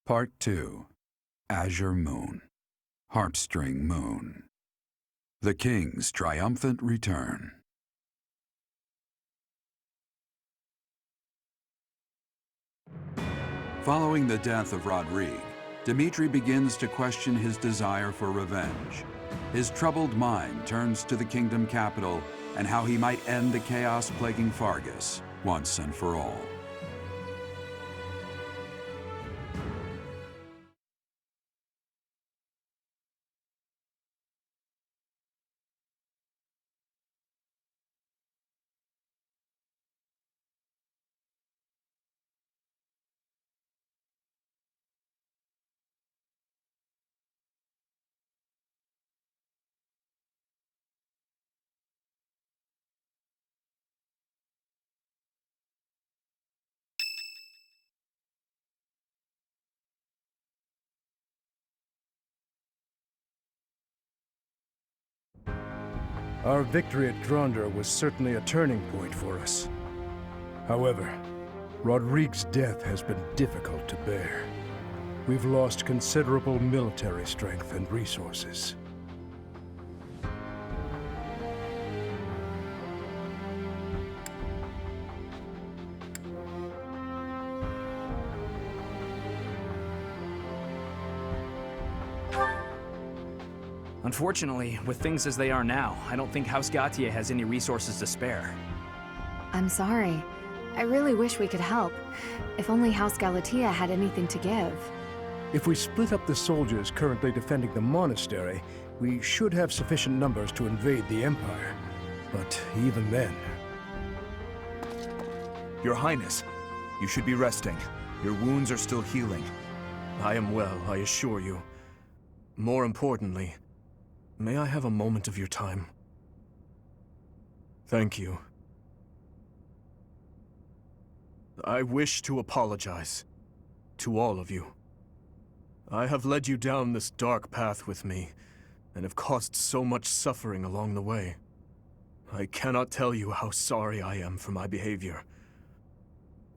Part 2. Azure Moon. Harpstring Moon. The King's Triumphant Return. Following the death of Rodrigue, Dmitri begins to question his desire for revenge. His troubled mind turns to the kingdom capital and how he might end the chaos plaguing Fargus once and for all. Our victory at Gronder was certainly a turning point for us. However, Rodrigue's death has been difficult to bear. We've lost considerable military strength and resources. Unfortunately, with things as they are now, I don't think House Gautier has any resources to spare. I'm sorry. I really wish we could help. If only House Galatea had anything to give. If we split up the soldiers currently defending the monastery, we should have sufficient numbers to invade the Empire. But even then... Your Highness, you should be resting. Your wounds are still healing. I am well, I assure you. More importantly, may I have a moment of your time? Thank you. I wish to apologize to all of you. I have led you down this dark path with me, and have caused so much suffering along the way. I cannot tell you how sorry I am for my behavior.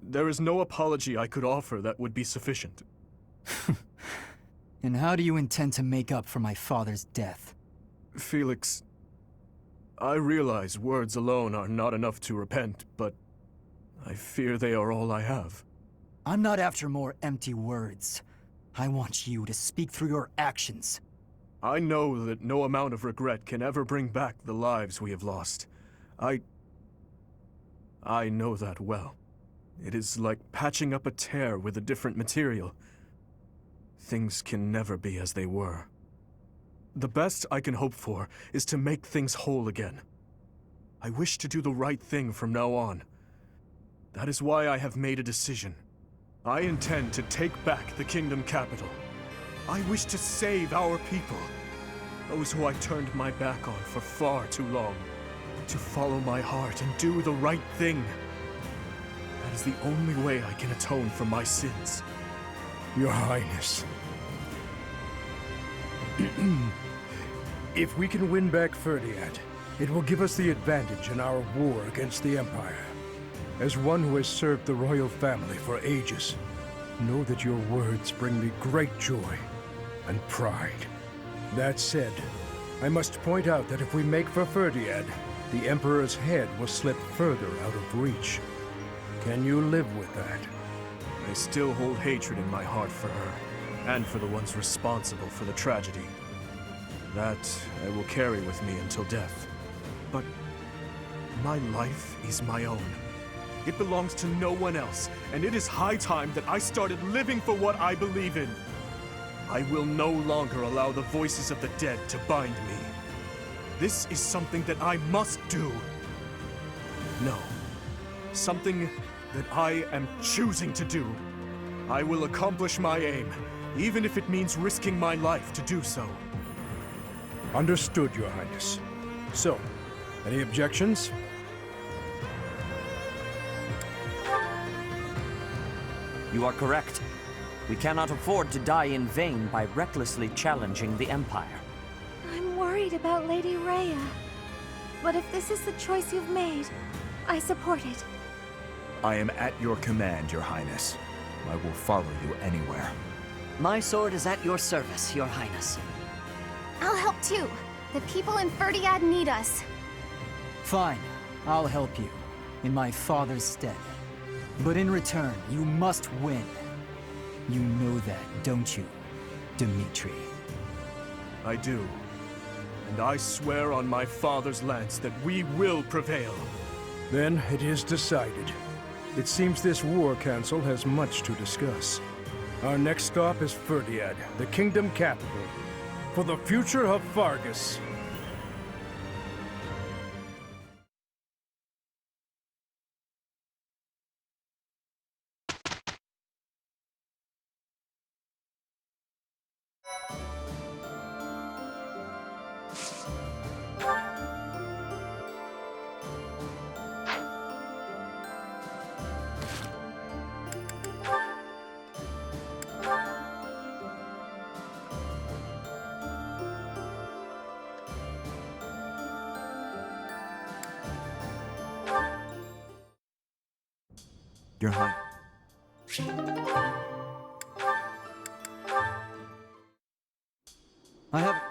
There is no apology I could offer that would be sufficient. And how do you intend to make up for my father's death? Felix, I realize words alone are not enough to repent, but I fear they are all I have. I'm not after more empty words. I want you to speak through your actions. I know that no amount of regret can ever bring back the lives we have lost. I know that well. It is like patching up a tear with a different material. Things can never be as they were. The best I can hope for is to make things whole again. I wish to do the right thing from now on. That is why I have made a decision. I intend to take back the kingdom capital. I wish to save our people, those who I turned my back on for far too long. To follow my heart and do the right thing. That is the only way I can atone for my sins. Your Highness. If we can win back Ferdinand, it will give us the advantage in our war against the Empire. As one who has served the royal family for ages, know that your words bring me great joy and pride. That said, I must point out that if we make for Ferdinand, the Emperor's head will slip further out of reach. Can you live with that? I still hold hatred in my heart for her, and for the ones responsible for the tragedy. That I will carry with me until death. But my life is my own. It belongs to no one else, and it is high time that I started living for what I believe in. I will no longer allow the voices of the dead to bind me. This is something that I must do. No, something that I am choosing to do. I will accomplish my aim, even if it means risking my life to do so. Understood, Your Highness. So, any objections? You are correct. We cannot afford to die in vain by recklessly challenging the Empire. I'm worried about Lady Rhea. But if this is the choice you've made, I support it. I am at your command, Your Highness. I will follow you anywhere. My sword is at your service, Your Highness. I'll help too. The people in Ferdiad need us. Fine, I'll help you, in my father's stead. But in return, you must win. You know that, don't you, Dimitri? I do. And I swear on my father's lance that we will prevail. Then it is decided. It seems this war council has much to discuss. Our next stop is Ferdiad, the kingdom capital, for the future of Fargus. Your High. I have...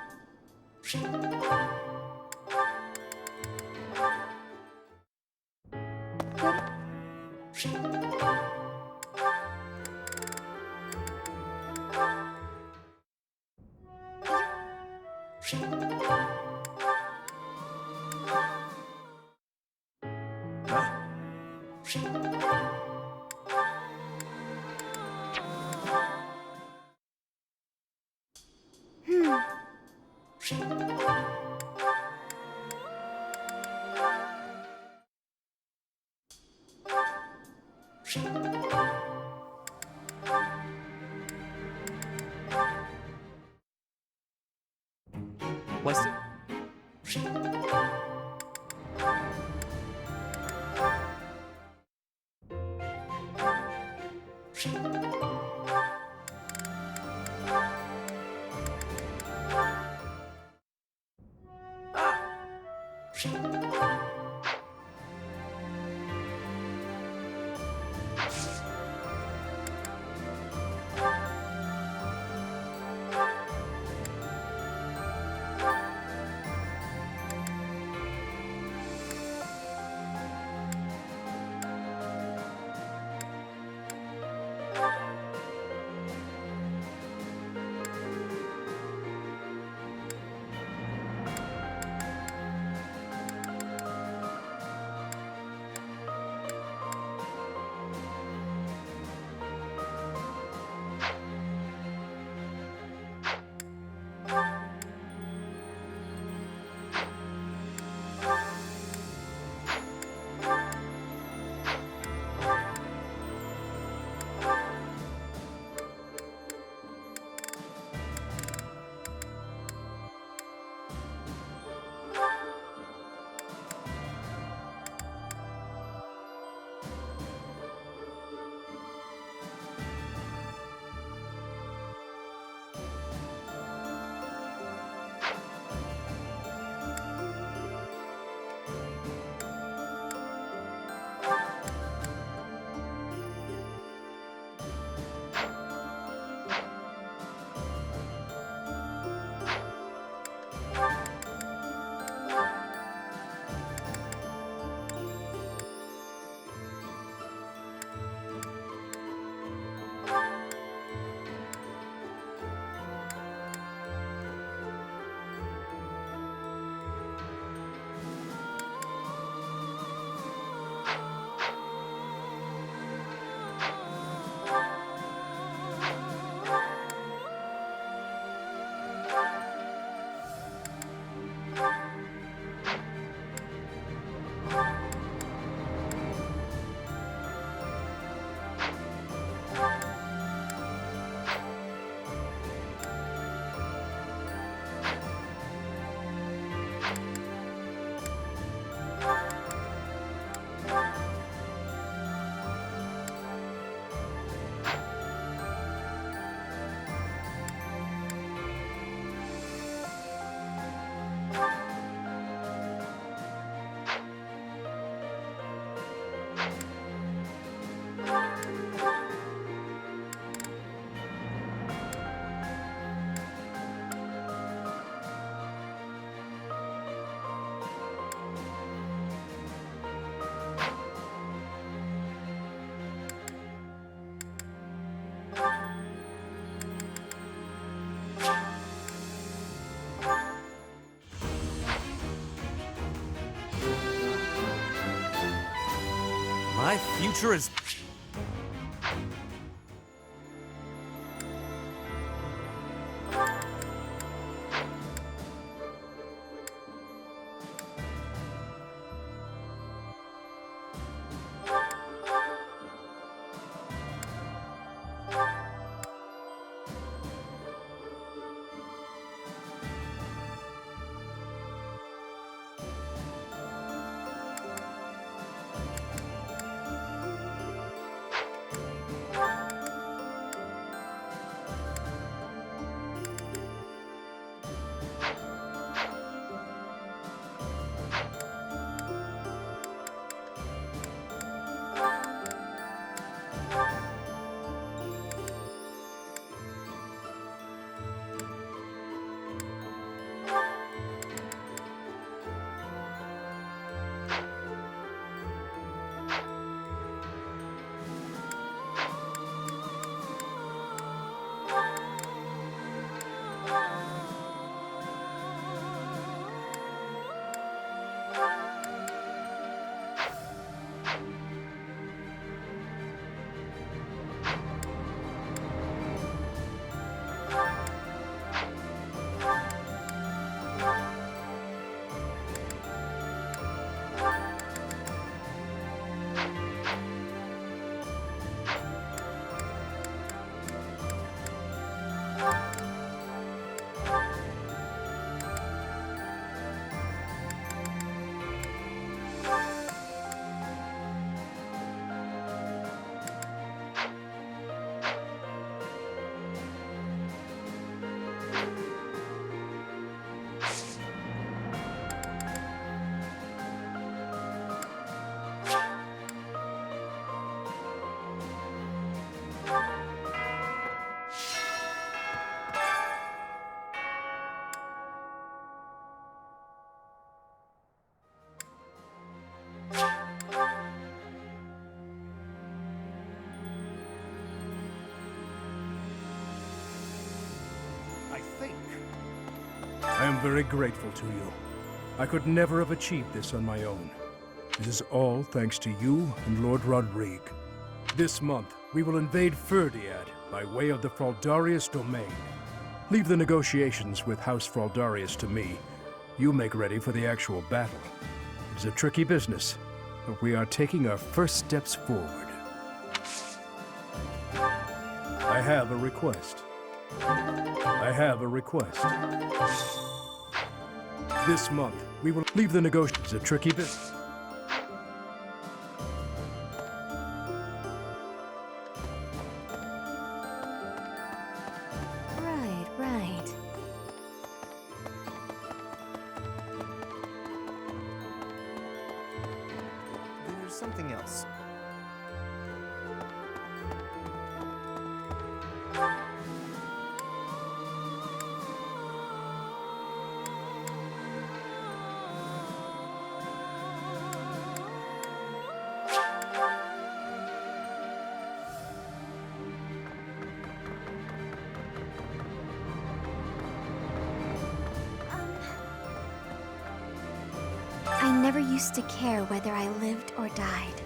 What's it? My future is... I am very grateful to you. I could never have achieved this on my own. It is all thanks to you and Lord Rodrigue. This month, we will invade Ferdiad by way of the Fraldarius domain. Leave the negotiations with House Fraldarius to me. You make ready for the actual battle. It is a tricky business, but we are taking our first steps forward. I have a request. I have a request. This month, we will leave the negotiations. It's a tricky business. Right. There's something else. I never used to care whether I lived or died.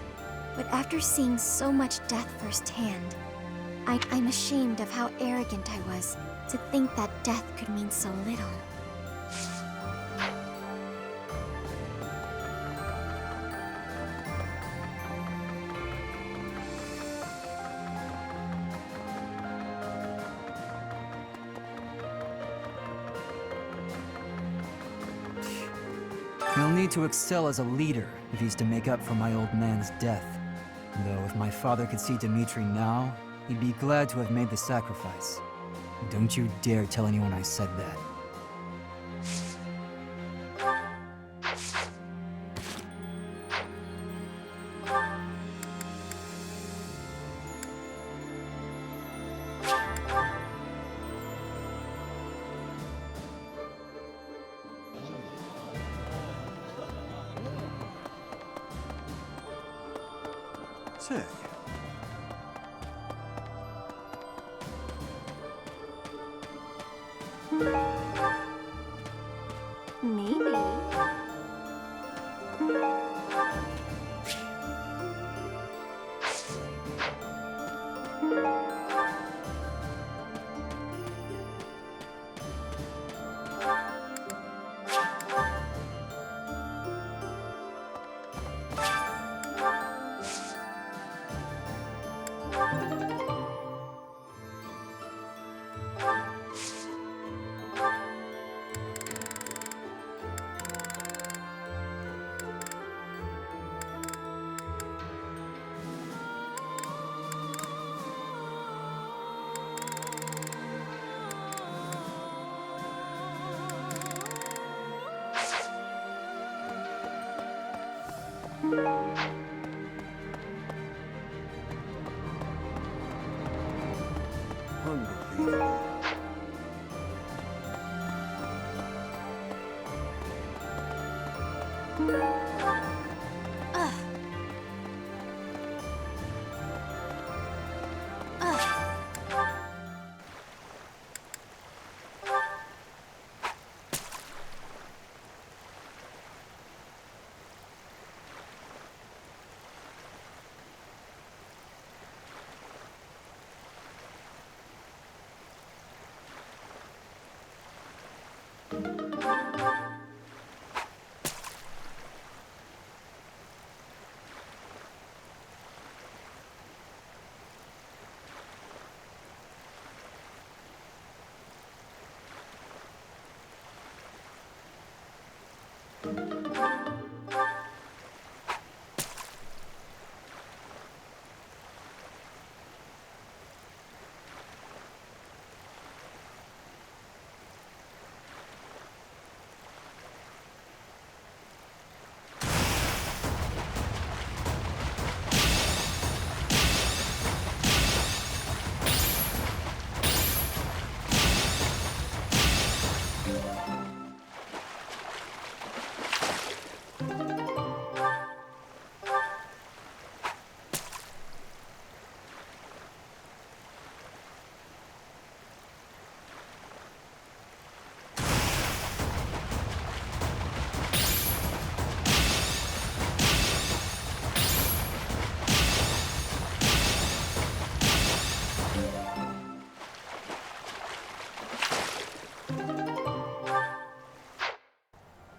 But after seeing so much death firsthand, I'm ashamed of how arrogant I was to think that death could mean so little. He'll need to excel as a leader if he's to make up for my old man's death. Though if my father could see Dimitri now, he'd be glad to have made the sacrifice. Don't you dare tell anyone I said that. Say, Maybe. Unbelievable.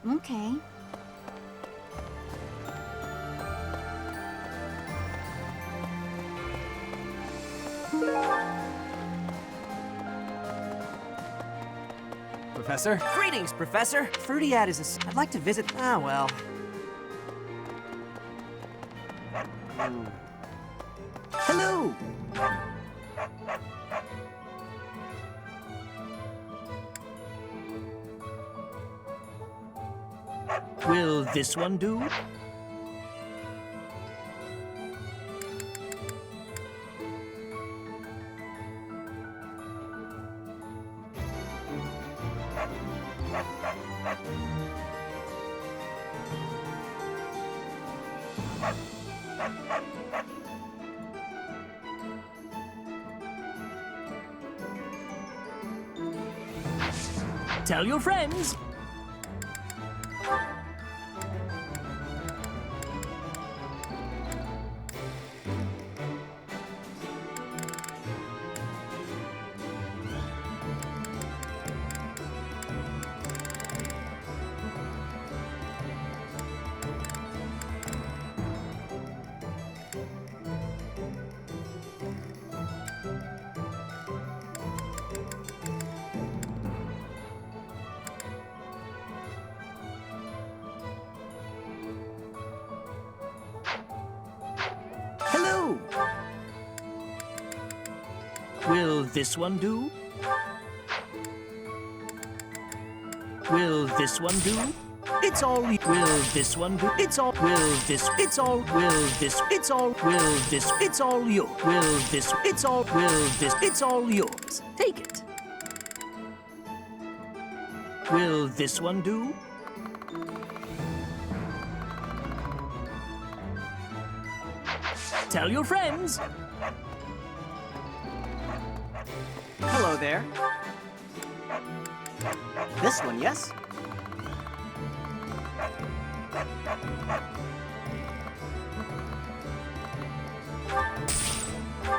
Okay. Professor? Greetings, Professor. Fruitiad is a... I'd like to visit... Ah, well. Hello! Will this one do? Tell your friends! Hello! Will this one do? Will this one do? It's all. Will this one do? It's all. Will this? It's all. Will this? It's all. Will this? It's all yours. Will this? It's all. Will this? It's all yours. Take it. Will this one do? Tell your friends. Hello there. This one, yes?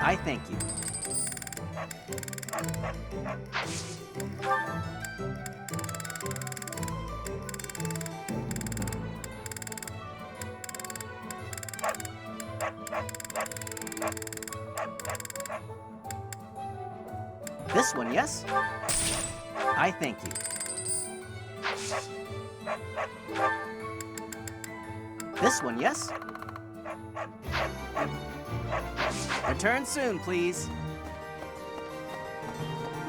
I thank you. This one, yes? I thank you. This one, yes? Return soon, please.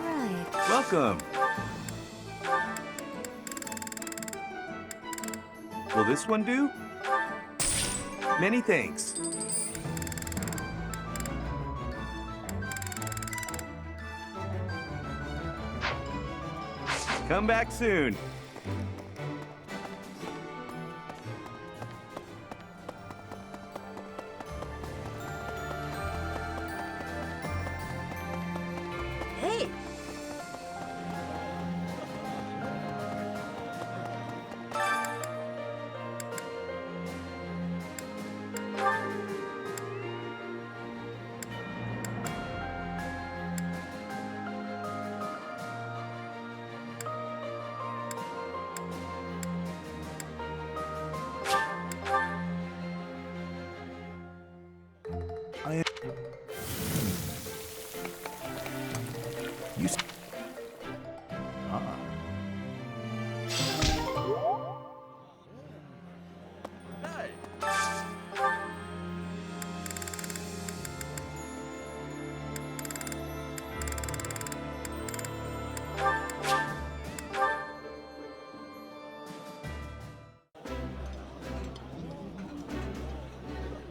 Right. Welcome. Will this one do? Many thanks. Come back soon. Hey!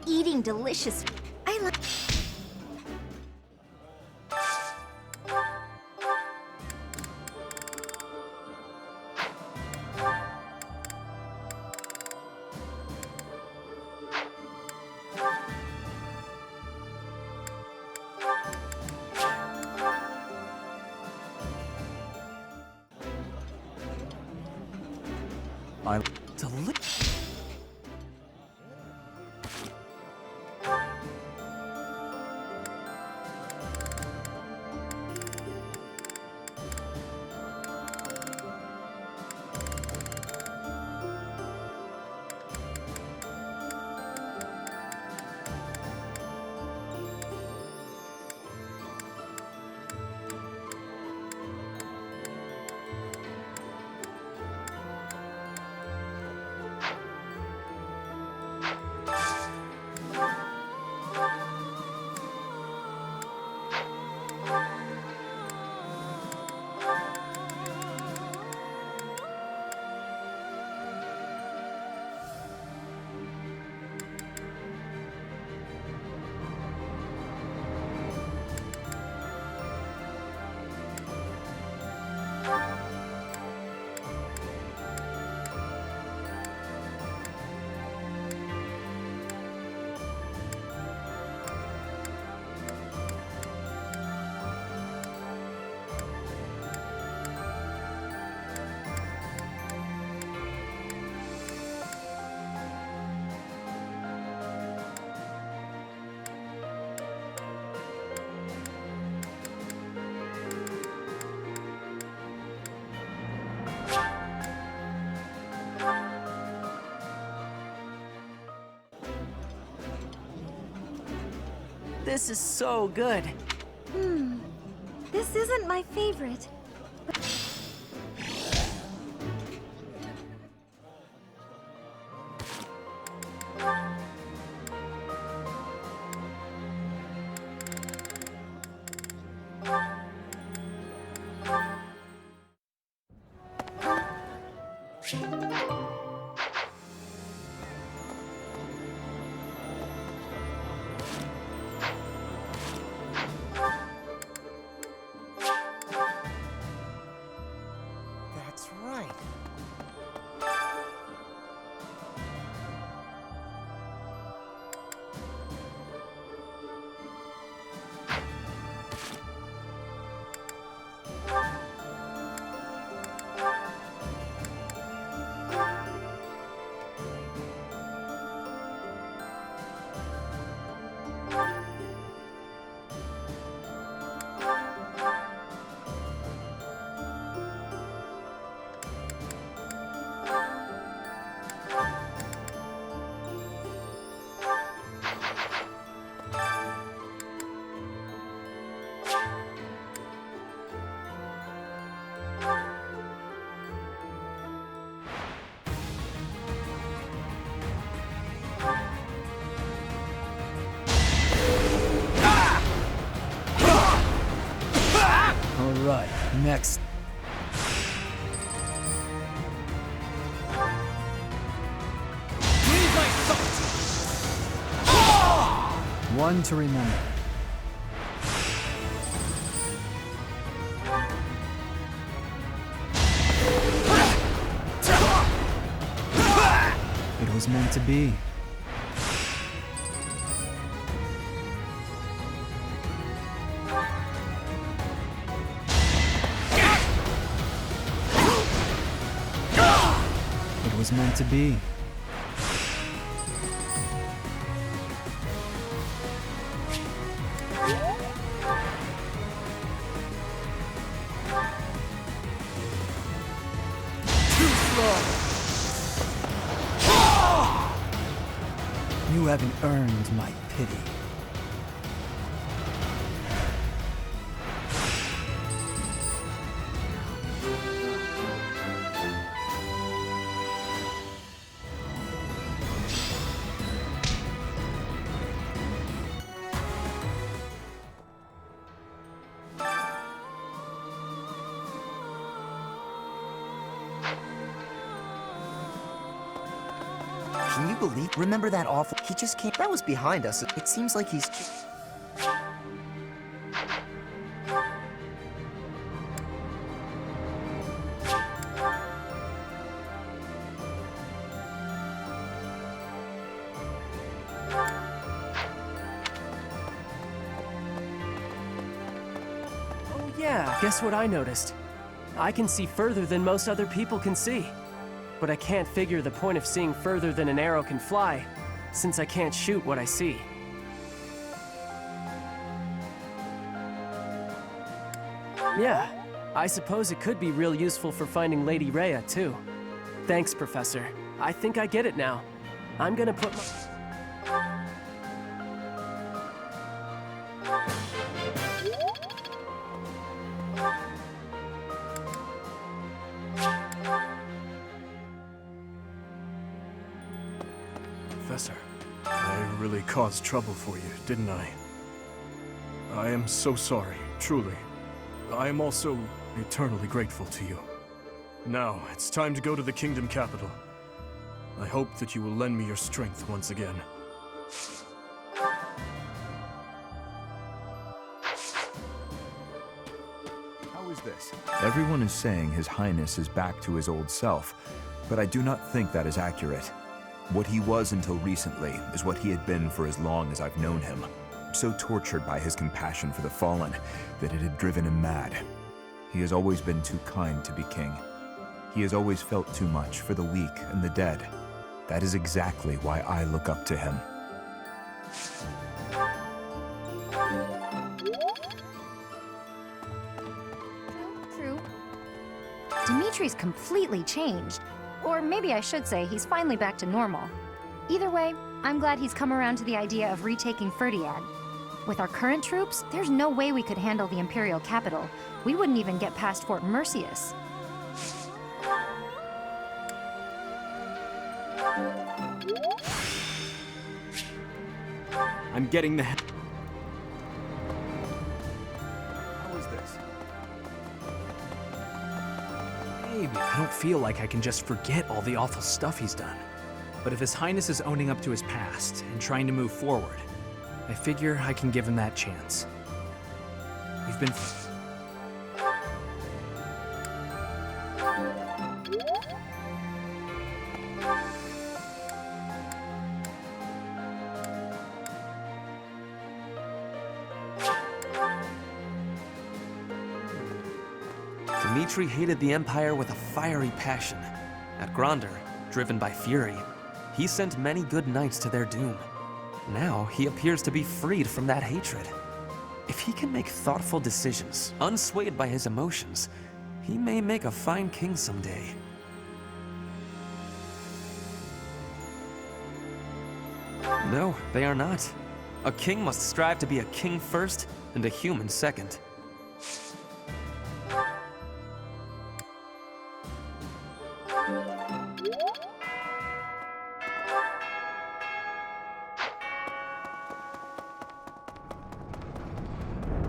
Eating delicious. I like. This is so good. This isn't my favorite. That's right. Alright, next. Breathe my thoughts! One to remember. It was meant to be. It was meant to be. You haven't earned my pity. Can you believe? Remember that awful? He just came. That was behind us. It seems like he's. Oh yeah, guess what I noticed? I can see further than most other people can see. But I can't figure the point of seeing further than an arrow can fly, since I can't shoot what I see. Yeah, I suppose it could be real useful for finding Lady Rhea, too. Thanks, Professor. I think I get it now. I'm gonna put my... Professor, I really caused trouble for you, didn't I? I am so sorry, truly. I am also eternally grateful to you. Now, it's time to go to the Kingdom Capital. I hope that you will lend me your strength once again. How is this? Everyone is saying His Highness is back to his old self, but I do not think that is accurate. What he was until recently is what he had been for as long as I've known him. So tortured by his compassion for the fallen that it had driven him mad. He has always been too kind to be king. He has always felt too much for the weak and the dead. That is exactly why I look up to him. True. Dimitri's completely changed. Or maybe I should say he's finally back to normal. Either way, I'm glad he's come around to the idea of retaking Ferdiad. With our current troops, there's no way we could handle the Imperial capital. We wouldn't even get past Fort Mercius. I'm getting the... How is this? Maybe. I don't feel like I can just forget all the awful stuff he's done. But if His Highness is owning up to his past and trying to move forward, I figure I can give him that chance. We've been... Dimitri hated the Empire with a fiery passion. At Gronder, driven by fury, he sent many good knights to their doom. Now, he appears to be freed from that hatred. If he can make thoughtful decisions, unswayed by his emotions, he may make a fine king someday. No, they are not. A king must strive to be a king first, and a human second.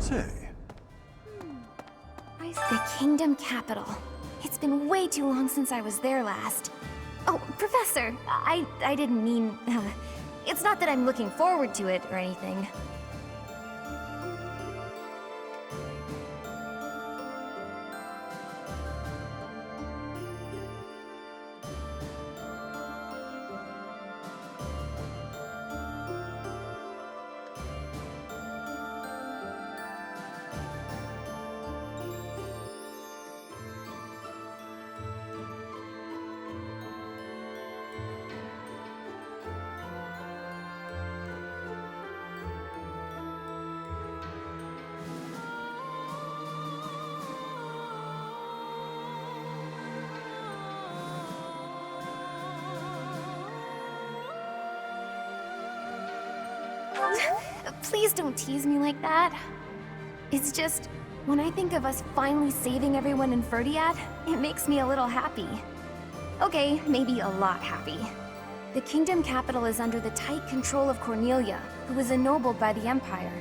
Say, The Kingdom Capital. It's been way too long since I was there last. Oh, Professor, I didn't mean... It's not that I'm looking forward to it or anything. Please don't tease me like that. It's just, when I think of us finally saving everyone in Ferdiad, it makes me a little happy. Okay, maybe a lot happy. The kingdom capital is under the tight control of Cornelia, who was ennobled by the Empire.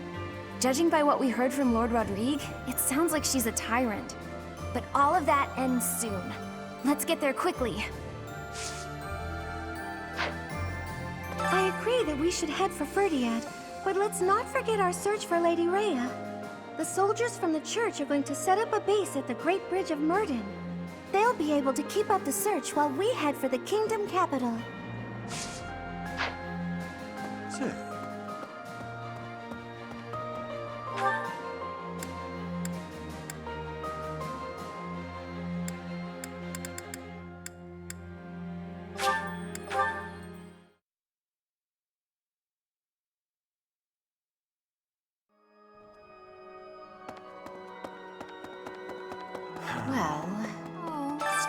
Judging by what we heard from Lord Rodrigue, it sounds like she's a tyrant. But all of that ends soon. Let's get there quickly. I agree that we should head for Ferdiad, but let's not forget our search for Lady Rhea. The soldiers from the church are going to set up a base at the Great Bridge of Murden. They'll be able to keep up the search while we head for the kingdom capital. Say.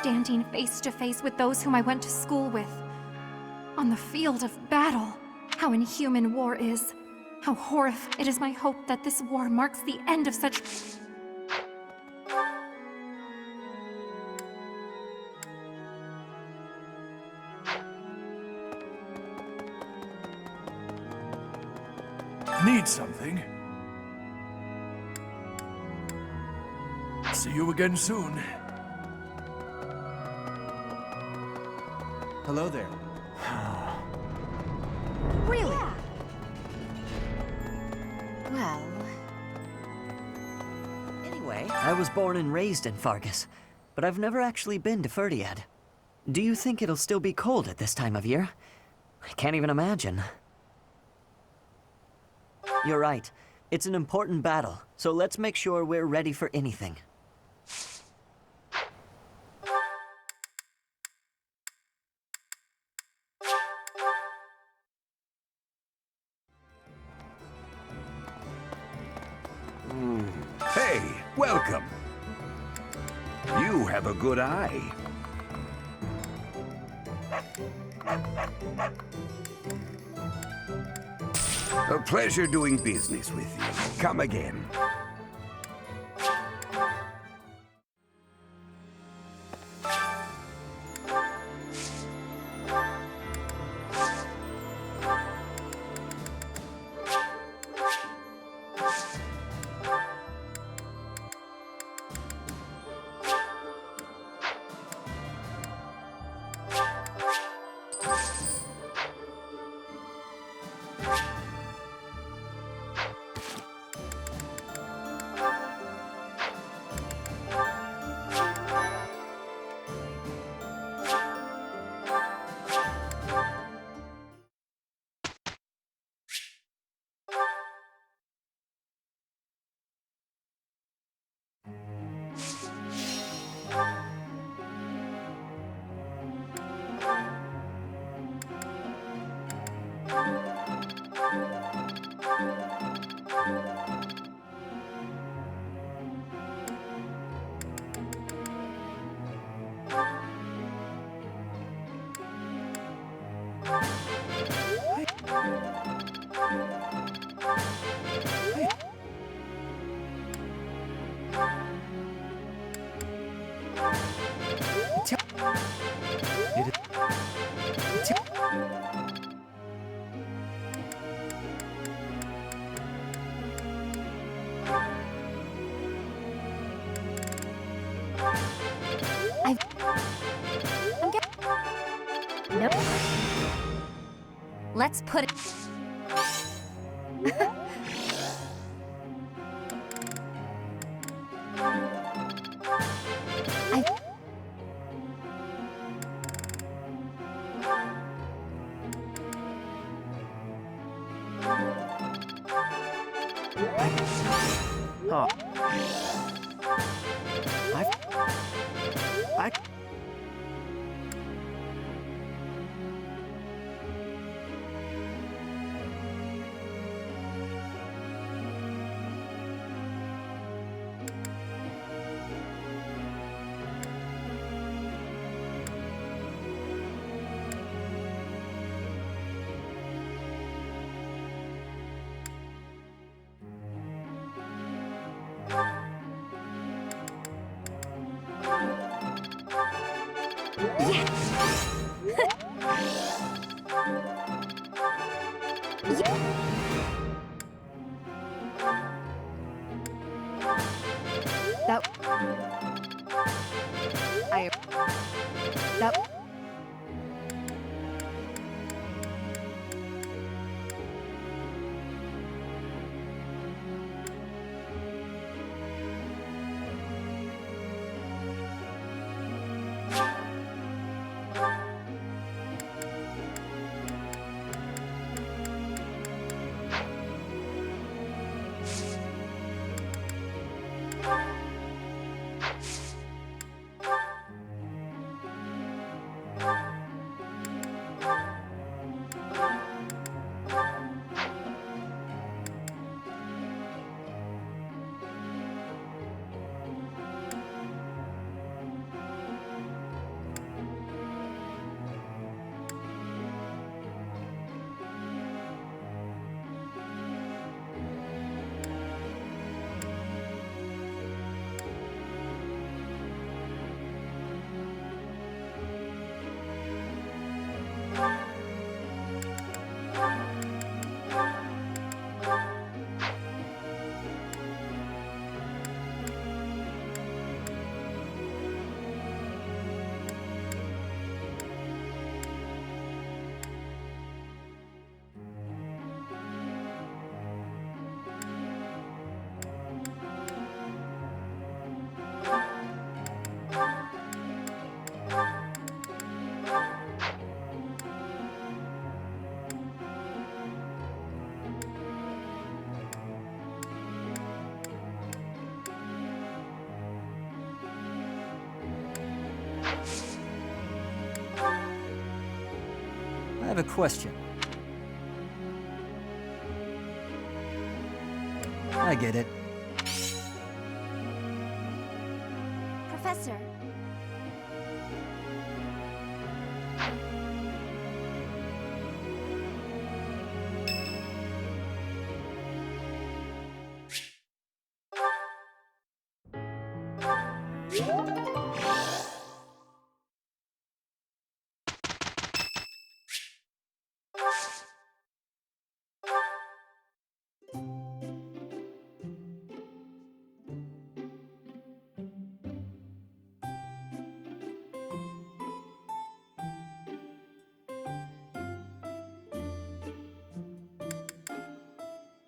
Standing face to face with those whom I went to school with. On the field of battle. How inhuman war is. How horrific. It is my hope that this war marks the end of such... Need something? See you again soon. Hello there. Really? Yeah. Well... Anyway, I was born and raised in Fargus, but I've never actually been to Ferdiad. Do you think it'll still be cold at this time of year? I can't even imagine. You're right. It's an important battle, so let's make sure we're ready for anything. Hey, welcome. You have a good eye. A pleasure doing business with you. Come again. Nope. Let's put it... Huh. I... I have a question. I get it. Professor.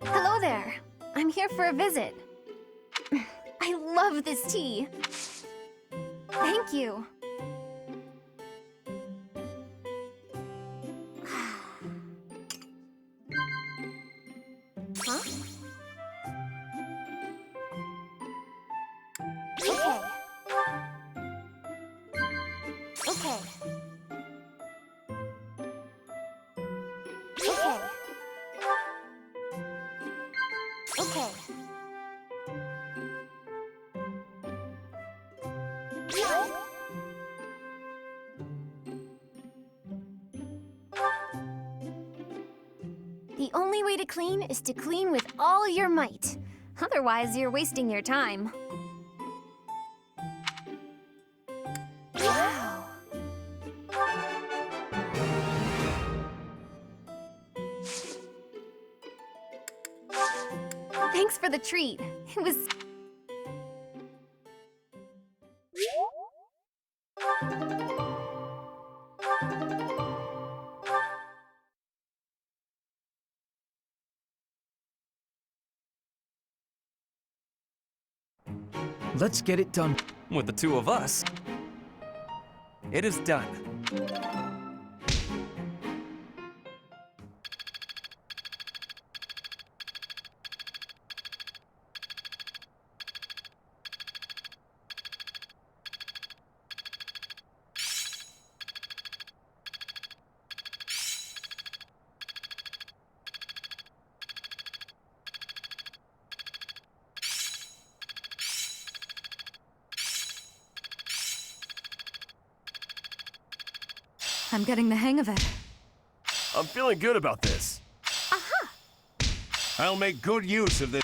Hello there. I'm here for a visit. I love this tea. Thank you. Huh? Okay. Okay. Okay. Okay. The only way to clean is to clean with all your might. Otherwise, you're wasting your time. Wow. Thanks for the treat. It was Let's get it done. With the two of us, it is done. I'm getting the hang of it. I'm feeling good about this. Aha! I'll make good use of this.